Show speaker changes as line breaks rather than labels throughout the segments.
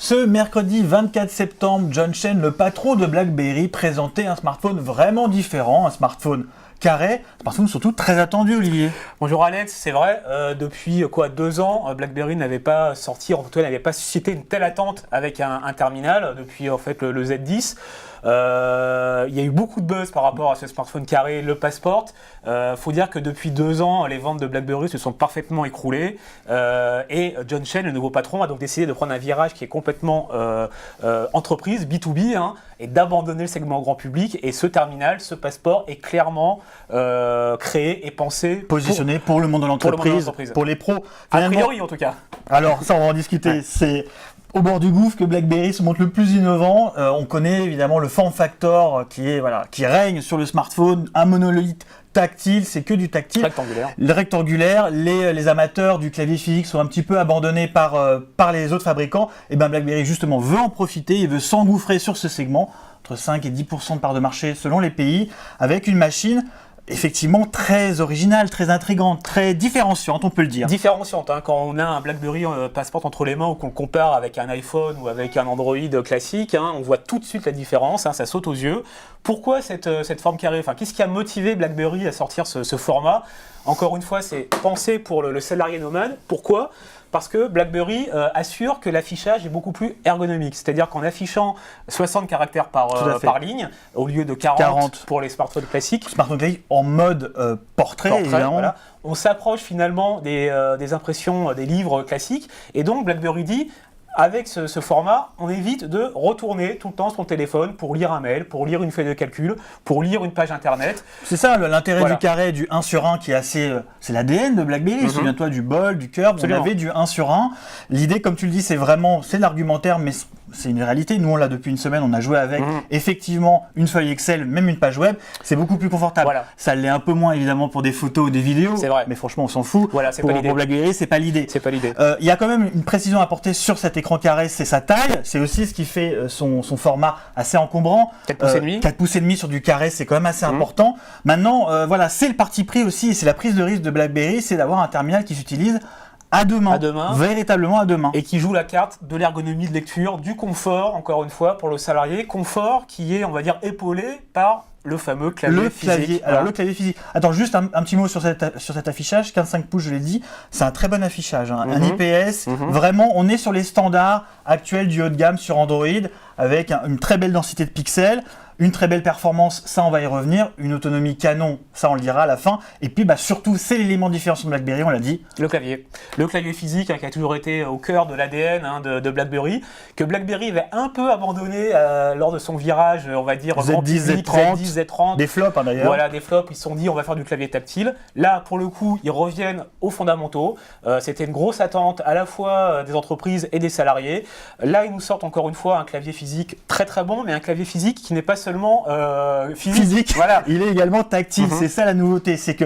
Ce mercredi 24 septembre, John Chen, le patron de BlackBerry, présentait un smartphone vraiment différent, un smartphone carré, un smartphone surtout très attendu, Olivier.
Bonjour Alex, c'est vrai, depuis 2 ans, BlackBerry n'avait pas sorti, en tout cas n'avait pas suscité une telle attente avec un terminal depuis en fait le Z10. Il y a eu beaucoup de buzz par rapport à ce smartphone carré, le Passport. Faut dire que depuis 2 ans, les ventes de BlackBerry se sont parfaitement écroulées et John Chen, le nouveau patron, a donc décidé de prendre un virage qui est complètement entreprise, B2B, et d'abandonner le segment grand public. Et ce terminal, ce Passport, est clairement créé et pensé
positionné pour le monde de l'entreprise, pour les pros.
A priori en tout cas.
Alors ça, on va en discuter. Ouais. C'est au bord du gouffre que BlackBerry se montre le plus innovant. On connaît évidemment le form factor qui règne sur le smartphone, un monolithe tactile, c'est que du tactile.
Rectangulaire.
Le rectangulaire, les amateurs du clavier physique sont un petit peu abandonnés par les autres fabricants. Et bien BlackBerry justement veut en profiter, il veut s'engouffrer sur ce segment, entre 5 et 10% de part de marché selon les pays, avec une machine effectivement très originale, très intrigante, très différenciante, on peut le dire.
Différenciante, quand on a un BlackBerry Passport entre les mains ou qu'on le compare avec un iPhone ou avec un Android classique, on voit tout de suite la différence, ça saute aux yeux. Pourquoi cette forme carrée ? Qu'est-ce qui a motivé BlackBerry à sortir ce format ? Encore une fois, c'est pensé pour le salarié nomade. Pourquoi ? Parce que BlackBerry assure que l'affichage est beaucoup plus ergonomique. C'est-à-dire qu'en affichant 60 caractères par ligne, au lieu de 40 pour les smartphones classiques.
Smartphone classique en mode portrait évidemment.
Voilà. On s'approche finalement des impressions des livres classiques. Et donc BlackBerry dit, avec ce format, on évite de retourner tout le temps son téléphone pour lire un mail, pour lire une feuille de calcul, pour lire une page internet.
C'est ça l'intérêt du carré, du 1 sur 1 qui est assez... c'est l'ADN de BlackBerry, souviens-toi du bol, du curve, on avait du 1 sur 1. L'idée, comme tu le dis, c'est l'argumentaire, mais c'est une réalité. Nous, on l'a depuis une semaine, on a joué avec. Effectivement, une feuille Excel, même une page web, c'est beaucoup plus confortable. Voilà. Ça l'est un peu moins, évidemment, pour des photos ou des vidéos.
C'est vrai.
Mais franchement, on s'en fout.
Voilà, pour
BlackBerry, c'est pas l'idée.
C'est pas l'idée.
Il y a quand même une précision à apporter sur cet écran carré, c'est sa taille. C'est aussi ce qui fait son format assez encombrant.
4 pouces et demi.
4 pouces et demi sur du carré, c'est quand même assez important. Maintenant, c'est le parti pris aussi, et c'est la prise de risque de BlackBerry, c'est d'avoir un terminal qui s'utilise à deux mains, véritablement à deux mains.
Et qui joue la carte de l'ergonomie de lecture, du confort, encore une fois, pour le salarié. Confort qui est, on va dire, épaulé par le fameux clavier physique.
Alors, le clavier physique. Attends, juste un petit mot sur cet affichage. 15,5 pouces, je l'ai dit, c'est un très bon affichage. Un IPS. Vraiment, on est sur les standards actuels du haut de gamme sur Android, avec une très belle densité de pixels. Une très belle performance, ça on va y revenir. Une autonomie canon, ça on le dira à la fin. Et puis surtout, c'est l'élément différent sur BlackBerry, on l'a dit.
Le clavier physique qui a toujours été au cœur de l'ADN de BlackBerry, que BlackBerry avait un peu abandonné lors de son virage, on va dire
Z10, Z30. Des flops d'ailleurs.
Voilà, des flops, ils se sont dit on va faire du clavier tactile. Là, pour le coup, ils reviennent aux fondamentaux. C'était une grosse attente à la fois des entreprises et des salariés. Là, ils nous sortent encore une fois un clavier physique très très bon, mais un clavier physique qui n'est pas seulement physique.
Voilà. Il est également tactile, c'est ça la nouveauté, c'est que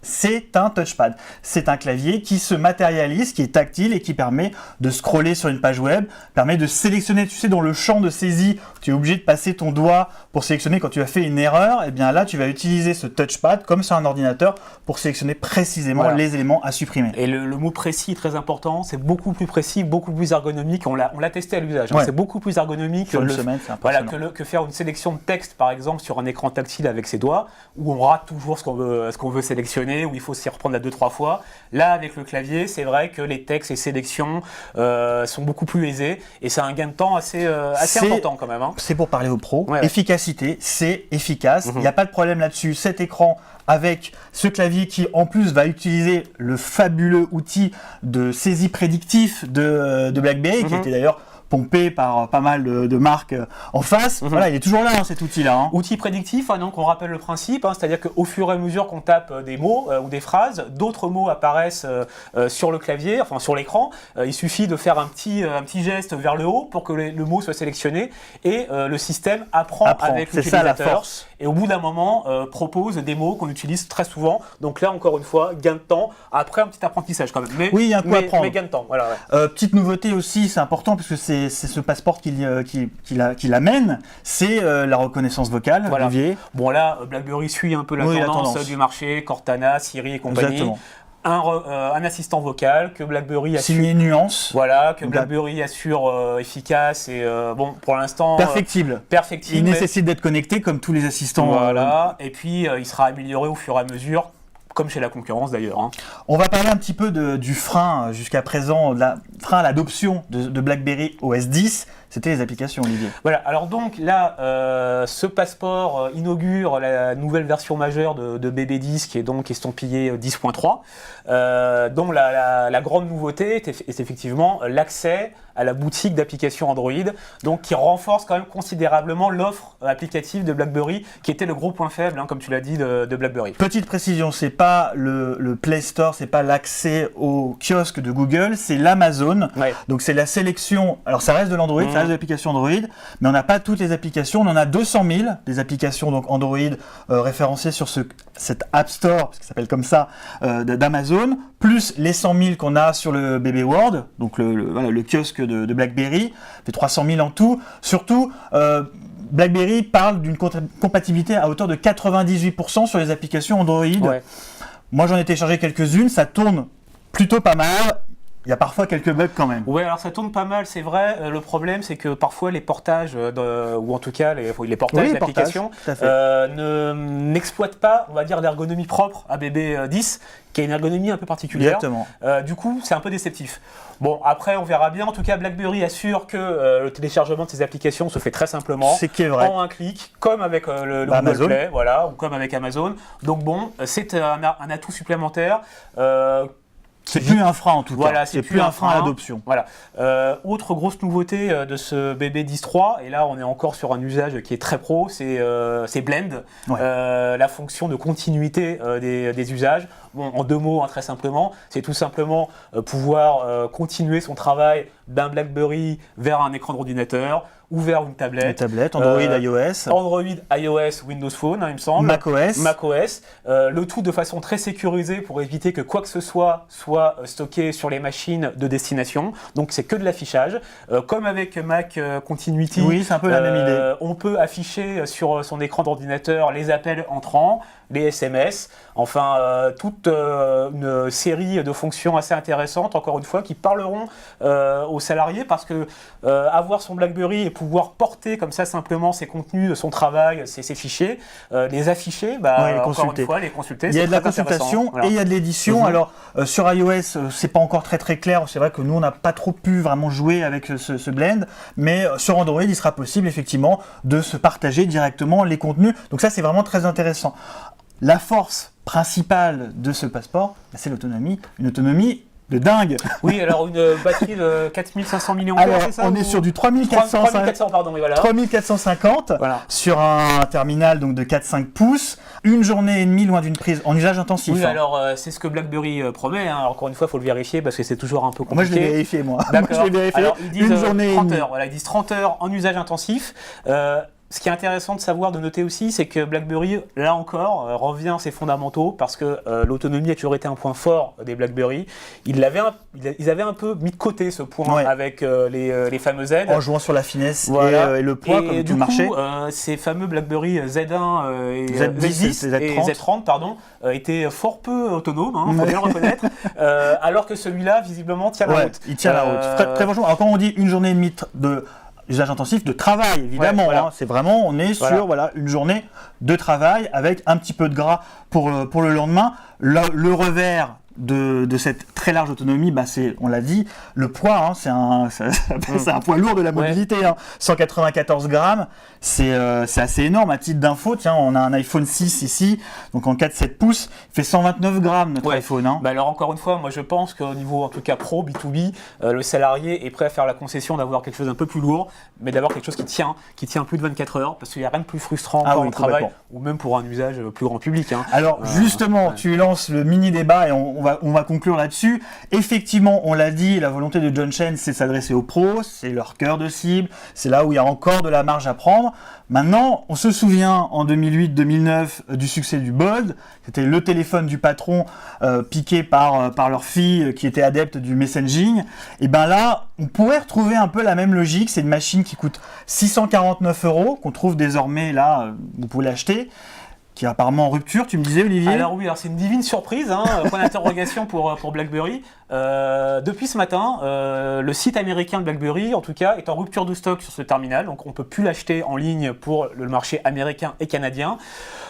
c'est un touchpad. C'est un clavier qui se matérialise, qui est tactile et qui permet de scroller sur une page web, permet de sélectionner, tu sais, dans le champ de saisie, tu es obligé de passer ton doigt pour sélectionner quand tu as fait une erreur, et bien là, tu vas utiliser ce touchpad comme sur un ordinateur pour sélectionner précisément les éléments à supprimer.
Et le mot précis est très important, c'est beaucoup plus précis, beaucoup plus ergonomique, on l'a testé à l'usage, c'est beaucoup plus ergonomique que faire une sélection de texte, par exemple, sur un écran tactile avec ses doigts, où on rate toujours ce qu'on veut sélectionner, où il faut s'y reprendre 2-3 fois. Là, avec le clavier, c'est vrai que les textes et sélections sont beaucoup plus aisés et c'est un gain de temps assez important quand même.
C'est pour parler aux pros. Efficacité, c'est efficace. Il n'y a pas de problème là-dessus. Cet écran avec ce clavier qui en plus va utiliser le fabuleux outil de saisie prédictif de BlackBerry, qui était d'ailleurs pompé par pas mal de marques en face. Voilà, il est toujours là cet outil-là.
Outil prédictif, donc on rappelle le principe, c'est-à-dire qu'au fur et à mesure qu'on tape des mots ou des phrases, d'autres mots apparaissent sur le clavier, enfin sur l'écran. Il suffit de faire un petit geste vers le haut pour que le mot soit sélectionné et le système apprend avec l'utilisateur.
C'est ça la force.
Et au bout d'un moment, propose des mots qu'on utilise très souvent. Donc là, encore une fois, gain de temps. Après, un petit apprentissage quand même.
Oui, il y a un coup à prendre.
Mais gain de temps. Voilà,
petite nouveauté aussi, c'est important parce que c'est ce passeport qui l'amène, c'est la reconnaissance vocale, Olivier.
Bon là, BlackBerry suit un peu la tendance du marché, Cortana, Siri et compagnie.
Exactement.
un assistant vocal que BlackBerry assure.
Signé Nuance.
Voilà, que BlackBerry assure efficace et bon, pour l'instant
perfectible. Il nécessite d'être connecté comme tous les assistants.
Voilà, et puis il sera amélioré au fur et à mesure. Comme chez la concurrence d'ailleurs. Hein.
On va parler un petit peu du frein jusqu'à présent, frein à l'adoption de BlackBerry OS 10. C'était les applications, Olivier.
Voilà, alors donc là, ce passeport inaugure la nouvelle version majeure de BB10 qui est donc estampillée 10.3, dont la grande nouveauté est effectivement l'accès à la boutique d'applications Android, donc qui renforce quand même considérablement l'offre applicative de BlackBerry, qui était le gros point faible, hein, comme tu l'as dit, de BlackBerry.
Petite précision, c'est pas le Play Store, c'est pas l'accès au kiosque de Google, c'est l'Amazon. Ouais. Donc c'est la sélection. Alors ça reste de l'Android, ça reste de l'application Android, mais on n'a pas toutes les applications. On en a 200 000 des applications donc Android référencées sur cet App Store, parce qu'il s'appelle comme ça, d'Amazon, plus les 100 000 qu'on a sur le BB World, donc le kiosque de BlackBerry, fait 300 000 en tout. Surtout, BlackBerry parle d'une compatibilité à hauteur de 98% sur les applications Android. Ouais. Moi, j'en ai téléchargé quelques-unes, ça tourne plutôt pas mal. Il y a parfois quelques bugs quand même.
Oui, alors ça tourne pas mal, c'est vrai. Le problème, c'est que parfois les portages, ou en tout cas les portages d'applications, n'exploitent pas, on va dire, l'ergonomie propre à BB10, qui a une ergonomie un peu particulière.
Exactement.
Du coup, c'est un peu déceptif. Bon, après, on verra bien. En tout cas, BlackBerry assure que le téléchargement de ces applications se fait très simplement, en un clic, comme avec le Google Play, voilà, ou comme avec Amazon. Donc bon, c'est un atout supplémentaire.
C'est plus un frein en tout cas, voilà, c'est plus un frein à l'adoption.
Voilà. Autre grosse nouveauté de ce BB 10.3, et là on est encore sur un usage qui est très pro, c'est Blend, la fonction de continuité des usages. Bon, en deux mots, hein, très simplement, c'est tout simplement pouvoir continuer son travail d'un BlackBerry vers un écran d'ordinateur ou vers une tablette.
Une tablette, Android, iOS.
Android, iOS, Windows Phone, hein, il me semble. macOS. Le tout de façon très sécurisée pour éviter que quoi que ce soit stocké sur les machines de destination. Donc c'est que de l'affichage. Comme avec Mac Continuity,
oui, c'est un peu la même idée.
On peut afficher sur son écran d'ordinateur les appels entrants, les SMS, enfin toute une série de fonctions assez intéressantes, encore une fois, qui parleront aux salariés, parce que avoir son BlackBerry et pouvoir porter comme ça simplement ses contenus, son travail, ses fichiers, les afficher, encore une fois, les consulter.
Il y a de la consultation et il y a de l'édition. Alors sur iOS, c'est pas encore très clair. C'est vrai que nous on n'a pas trop pu vraiment jouer avec ce blend, mais sur Android, il sera possible effectivement de se partager directement les contenus. Donc ça, c'est vraiment très intéressant. La force principale de ce passeport, c'est l'autonomie, une autonomie de dingue.
Oui, alors une batterie de 4500 mAh, c'est ça?
On est sur du 3450 voilà. Sur un terminal donc de 4-5 pouces, une journée et demie loin d'une prise en usage intensif.
Oui, alors c'est ce que BlackBerry promet, hein. Alors, encore une fois, il faut le vérifier parce que c'est toujours un peu compliqué.
Moi, je l'ai vérifié, moi.
D'accord.
Moi, je l'ai vérifié.
Alors, ils disent
une journée
30 heures. Voilà, ils disent 30 heures en usage intensif. Ce qui est intéressant de savoir, de noter aussi, c'est que BlackBerry, là encore, revient à ses fondamentaux, parce que l'autonomie a toujours été un point fort des BlackBerry. Ils avaient un peu mis de côté ce point avec les fameux Z.
En jouant sur la finesse et le poids, comme tout le marché.
Ces fameux BlackBerry Z1 et Z10 et Z30 étaient fort peu autonomes, hein, faut bien le reconnaître, alors que celui-là, visiblement, tient la route.
Il tient la route. Très franchement, alors quand on dit une journée et demie de usage intensif de travail, évidemment. Voilà. Hein, c'est vraiment, on est sur une journée de travail avec un petit peu de gras pour le lendemain. Le revers de cette très large autonomie, c'est, on l'a dit, le poids, hein, c'est un poids lourd de la mobilité. Hein. 194 grammes, c'est assez énorme. À titre d'info, tiens, on a un iPhone 6 ici, donc en 4-7 pouces, il fait 129 grammes notre iPhone. Hein.
Alors encore une fois, moi je pense qu'au niveau, en tout cas pro, B2B, le salarié est prêt à faire la concession d'avoir quelque chose un peu plus lourd, mais d'avoir quelque chose qui tient plus de 24 heures, parce qu'il n'y a rien de plus frustrant quand on travaille, ou même pour un usage plus grand public. Hein.
Alors justement, tu lances le mini débat et on va conclure là-dessus. Effectivement, on l'a dit, la volonté de John Chen, c'est de s'adresser aux pros, c'est leur cœur de cible, c'est là où il y a encore de la marge à prendre. Maintenant, on se souvient en 2008-2009 du succès du Bold. C'était le téléphone du patron piqué par leur fille qui était adepte du messaging. Et bien là, on pourrait retrouver un peu la même logique. C'est une machine qui coûte 649 €, qu'on trouve désormais là, vous pouvez l'acheter. qui est apparemment en rupture, tu me disais, Olivier?
Alors oui, c'est une divine surprise, hein, point d'interrogation pour BlackBerry. Depuis ce matin, le site américain de BlackBerry, en tout cas, est en rupture de stock sur ce terminal, donc on ne peut plus l'acheter en ligne pour le marché américain et canadien.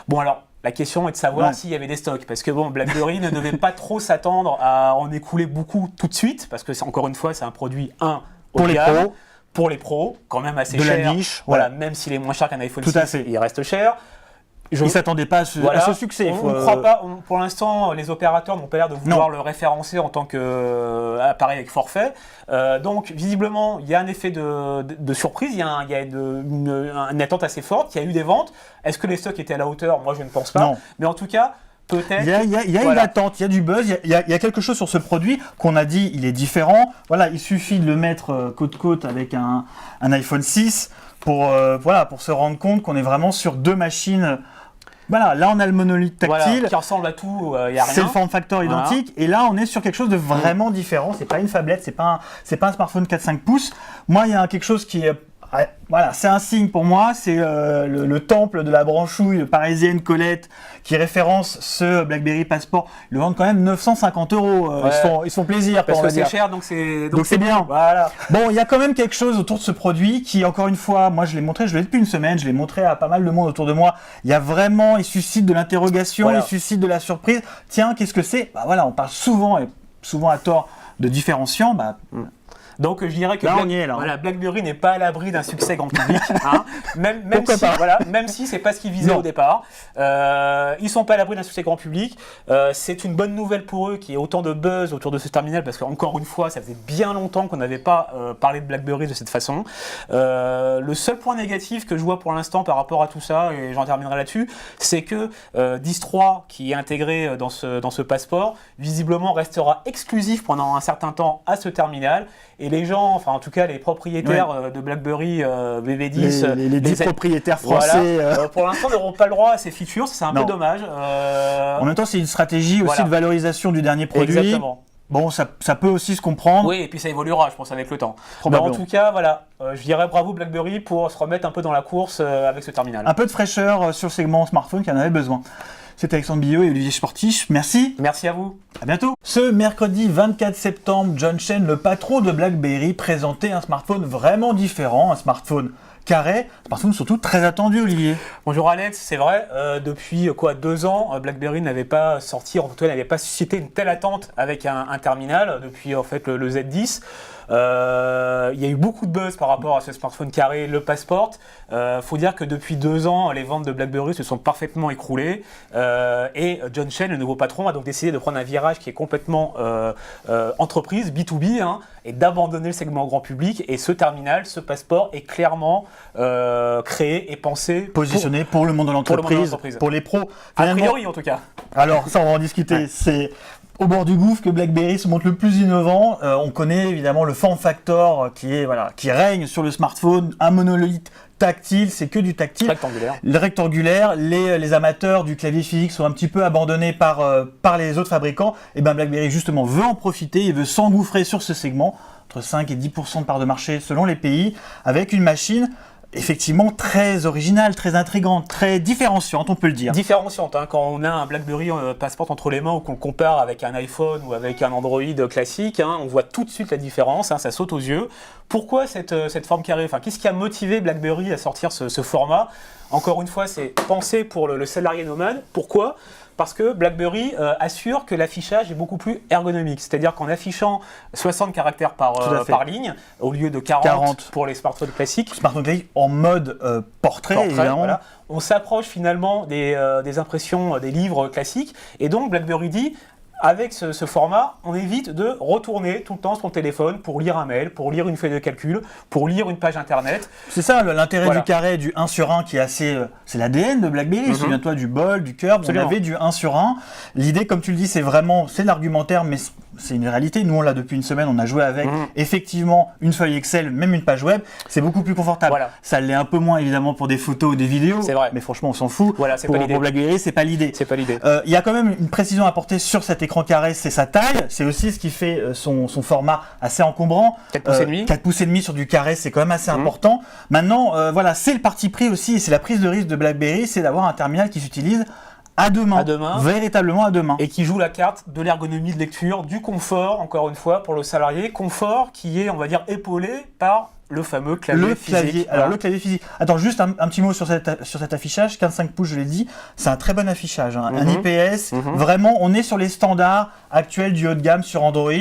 Bon alors, la question est de savoir s'il y avait des stocks, parce que bon, BlackBerry ne devait pas trop s'attendre à en écouler beaucoup tout de suite, parce que encore une fois, c'est un produit
pour les pros.
Pour les pros, quand même assez
de
cher.
La niche.
Voilà, même s'il est moins cher qu'un iPhone
tout
6, il reste cher.
Ils ne s'attendaient pas à ce succès.
On ne croit pas, pour l'instant, les opérateurs n'ont pas l'air de vouloir le référencer en tant qu'appareil avec forfait. Donc, visiblement, il y a un effet de surprise, il y a une attente assez forte, il y a eu des ventes. Est-ce que les stocks étaient à la hauteur? Moi, je ne pense pas.
Non.
Mais en tout cas, peut-être.
Il y a une attente, il y a du buzz, il y a quelque chose sur ce produit qu'on a dit, il est différent. Voilà, il suffit de le mettre côte-côte avec un iPhone 6 pour se rendre compte qu'on est vraiment sur deux machines. Voilà, là on a le monolithe tactile,
qui ressemble à tout, il n'y a rien.
C'est le form factor identique, et là on est sur quelque chose de vraiment différent. C'est pas une phablette, c'est pas un smartphone 4-5 pouces. Moi, il y a quelque chose qui est, voilà, c'est un signe pour moi, c'est le temple de la branchouille parisienne Colette qui référence ce BlackBerry Passport. Ils le vendent quand même 950 €. Ils se font plaisir.
Parce que c'est cher, donc c'est
bien.
Voilà.
Bon, il y a quand même quelque chose autour de ce produit qui, encore une fois, moi je l'ai depuis une semaine, je l'ai montré à pas mal de monde autour de moi. Il suscite de l'interrogation, il suscite de la surprise. Tiens, qu'est-ce que c'est? Bah voilà, on parle souvent à tort de différenciants.
Donc je dirais que BlackBerry n'est pas à l'abri d'un succès grand public, hein. Même si c'est pas ce qu'ils visaient au départ. Ils sont pas à l'abri d'un succès grand public. C'est une bonne nouvelle pour eux qu'il y ait autant de buzz autour de ce terminal, parce qu'encore une fois, ça faisait bien longtemps qu'on n'avait pas parlé de BlackBerry de cette façon. Le seul point négatif que je vois pour l'instant par rapport à tout ça, et j'en terminerai là-dessus, c'est que DIS 3, qui est intégré dans ce passeport, visiblement restera exclusif pendant un certain temps à ce terminal. Et les gens, enfin en tout cas les propriétaires de BlackBerry BB10,
les 10 propriétaires français,
pour l'instant n'auront pas le droit à ces features, c'est un peu dommage.
En même temps, c'est une stratégie aussi de valorisation du dernier produit.
Exactement.
Bon, ça peut aussi se comprendre.
Oui, et puis ça évoluera, je pense, avec le temps. Mais en tout cas, voilà, je dirais bravo BlackBerry pour se remettre un peu dans la course avec ce terminal.
Un peu de fraîcheur sur le segment smartphone qui en avait besoin. C'était Alexandre Billot et Olivier Sportiche. Merci.
Merci à vous.
À bientôt. Ce mercredi 24 septembre, John Chen, le patron de BlackBerry, présentait un smartphone vraiment différent, un smartphone carré, un smartphone surtout très attendu, Olivier.
Bonjour Alex, c'est vrai, depuis 2 ans, BlackBerry n'avait pas sorti, en tout cas n'avait pas suscité une telle attente avec un terminal, depuis en fait le Z10. Il y a eu beaucoup de buzz par rapport à ce smartphone carré, le Passport. Faut dire que depuis 2 ans, les ventes de BlackBerry se sont parfaitement écroulées et John Chen, le nouveau patron, a donc décidé de prendre un virage qui est complètement entreprise, B2B, hein, et d'abandonner le segment grand public. Et ce terminal, ce Passport, est clairement créé et pensé,
positionné pour le monde de l'entreprise, pour les pros.
A priori en tout cas.
Alors ça, on va en discuter. C'est au bord du gouffre que BlackBerry se montre le plus innovant. On connaît évidemment le form factor qui règne sur le smartphone, un monolithe tactile, c'est que du tactile.
Rectangulaire.
Le rectangulaire, les amateurs du clavier physique sont un petit peu abandonnés par les autres fabricants. Et bien BlackBerry justement veut en profiter, il veut s'engouffrer sur ce segment, entre 5 et 10% de part de marché selon les pays, avec une machine effectivement très originale, très intrigante, très différenciante, on peut le dire.
Différenciante, hein, quand on a un BlackBerry Passport entre les mains ou qu'on le compare avec un iPhone ou avec un Android classique, hein, on voit tout de suite la différence, hein, ça saute aux yeux. Pourquoi cette forme carrée? Enfin, qu'est-ce qui a motivé BlackBerry à sortir ce format? Encore une fois, c'est pensé pour le salarié nomade. Pourquoi? Parce que BlackBerry assure que l'affichage est beaucoup plus ergonomique. C'est-à-dire qu'en affichant 60 caractères par ligne, au lieu de 40 pour les smartphones classiques.
Smartphone classique en mode portrait évidemment.
Voilà. On s'approche finalement des impressions des livres classiques. Et donc BlackBerry dit, avec ce format, on évite de retourner tout le temps son téléphone pour lire un mail, pour lire une feuille de calcul, pour lire une page internet.
C'est ça l'intérêt du carré, du 1 sur 1 qui est assez... c'est l'ADN de BlackBerry, souviens-toi du bol, du curve, on avait du 1 sur 1. L'idée, comme tu le dis, c'est l'argumentaire, mais c'est une réalité. Nous, on l'a depuis une semaine, on a joué avec effectivement une feuille Excel, même une page web, c'est beaucoup plus confortable.
Voilà.
Ça l'est un peu moins évidemment pour des photos ou des vidéos,
c'est vrai.
Mais franchement, on s'en fout.
Voilà,
pour BlackBerry, c'est pas l'idée.
C'est pas l'idée.
Il y a quand même une précision à apporter sur cet écran écran carré, c'est sa taille, c'est aussi ce qui fait son format assez encombrant.
4 pouces et demi.
4 pouces et demi sur du carré, c'est quand même assez important. Maintenant, voilà, c'est le parti pris aussi, et c'est la prise de risque de BlackBerry, c'est d'avoir un terminal qui s'utilise à deux mains, véritablement à deux mains.
Et qui joue la carte de l'ergonomie de lecture, du confort, encore une fois, pour le salarié. Confort qui est, on va dire, épaulé par le fameux clavier physique.
Alors, le clavier physique. Attends, juste un petit mot sur cet affichage. 15,5 pouces, je l'ai dit, c'est un très bon affichage. Hein. Un IPS, vraiment, on est sur les standards actuels du haut de gamme sur Android,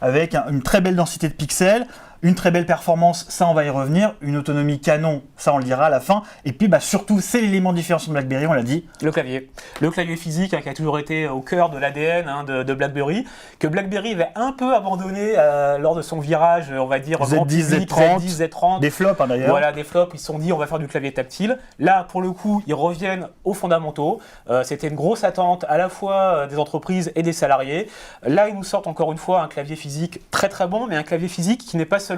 avec une très belle densité de pixels. Une très belle performance, ça on va y revenir. Une autonomie canon, ça on le dira à la fin. Et puis surtout, c'est l'élément différenciant de BlackBerry, on l'a dit.
Le clavier. Le clavier physique qui a toujours été au cœur de l'ADN de BlackBerry, que BlackBerry avait un peu abandonné lors de son virage, on va dire,
Z10, Z30. Des flops d'ailleurs.
Voilà, des flops, ils se sont dit on va faire du clavier tactile. Là, pour le coup, ils reviennent aux fondamentaux. C'était une grosse attente à la fois des entreprises et des salariés. Là, ils nous sortent encore une fois un clavier physique très très bon, mais un clavier physique qui n'est pas seulement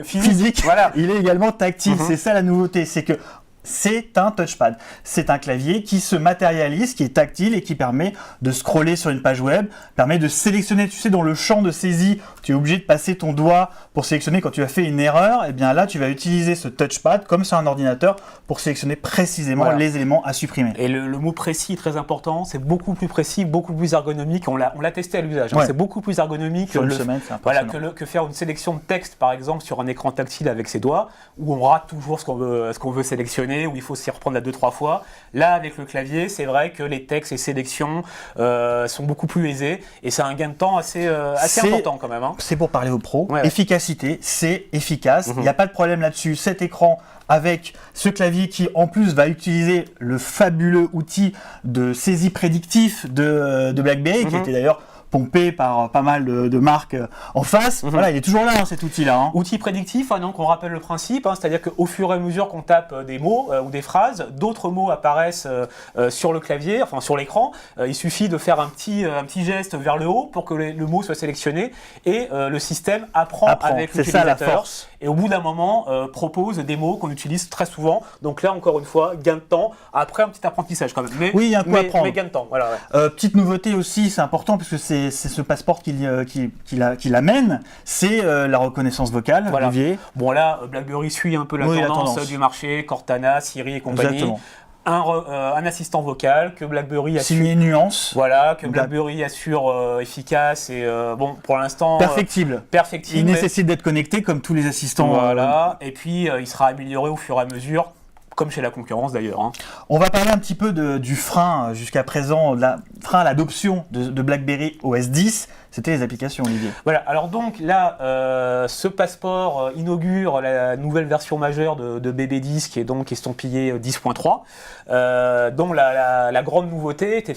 physique.
Voilà. Il est également tactile. C'est ça la nouveauté, c'est que c'est un touchpad. C'est un clavier qui se matérialise, qui est tactile et qui permet de scroller sur une page web, permet de sélectionner, tu sais, dans le champ de saisie, tu es obligé de passer ton doigt pour sélectionner quand tu as fait une erreur, et bien là, tu vas utiliser ce touchpad comme sur un ordinateur pour sélectionner précisément les éléments à supprimer.
Et le mot précis est très important, c'est beaucoup plus précis, beaucoup plus ergonomique, on l'a testé à l'usage, hein. C'est beaucoup plus ergonomique que faire une sélection de texte, par exemple, sur un écran tactile avec ses doigts, où on rate toujours ce qu'on veut sélectionner, où il faut s'y reprendre 2-3 fois. Là, avec le clavier, c'est vrai que les textes et sélections sont beaucoup plus aisés et c'est un gain de temps assez important quand même. Hein.
C'est pour parler aux pros. Efficacité, c'est efficace. Il n'y a pas de problème là-dessus. Cet écran avec ce clavier qui en plus va utiliser le fabuleux outil de saisie prédictif de BlackBerry, qui était d'ailleurs pompé par pas mal de marques en face. Voilà, il est toujours là, hein, cet outil-là. Hein.
Outil prédictif, hein, donc on rappelle le principe, hein, c'est-à-dire qu'au fur et à mesure qu'on tape des mots ou des phrases, d'autres mots apparaissent sur le clavier, enfin sur l'écran. Il suffit de faire un petit geste vers le haut pour que le mot soit sélectionné et le système apprend avec l'utilisateur.
C'est ça la force.
Et au bout d'un moment, propose des mots qu'on utilise très souvent. Donc là, encore une fois, gain de temps. Après, un petit apprentissage quand même. Mais,
oui, il y a un coup à prendre.
Mais gain de temps. Voilà,
petite nouveauté aussi, c'est important parce que c'est ce passeport qui l'amène, c'est la reconnaissance vocale.
Voilà.
Olivier.
Bon là, BlackBerry suit un peu la tendance du marché, Cortana, Siri et compagnie.
Exactement.
Un assistant vocal que BlackBerry assure.
Signé Nuance.
Voilà, que BlackBerry assure efficace et bon, pour l'instant.
Perfectible. Il nécessite d'être connecté comme tous les assistants.
Voilà, et puis il sera amélioré au fur et à mesure. Comme chez la concurrence d'ailleurs. Hein.
On va parler un petit peu du frein jusqu'à présent, frein à l'adoption de BlackBerry OS 10. C'était les applications, Olivier.
Voilà, alors donc là, ce passeport inaugure la nouvelle version majeure de BB10 qui est donc estampillée 10.3, dont la grande nouveauté est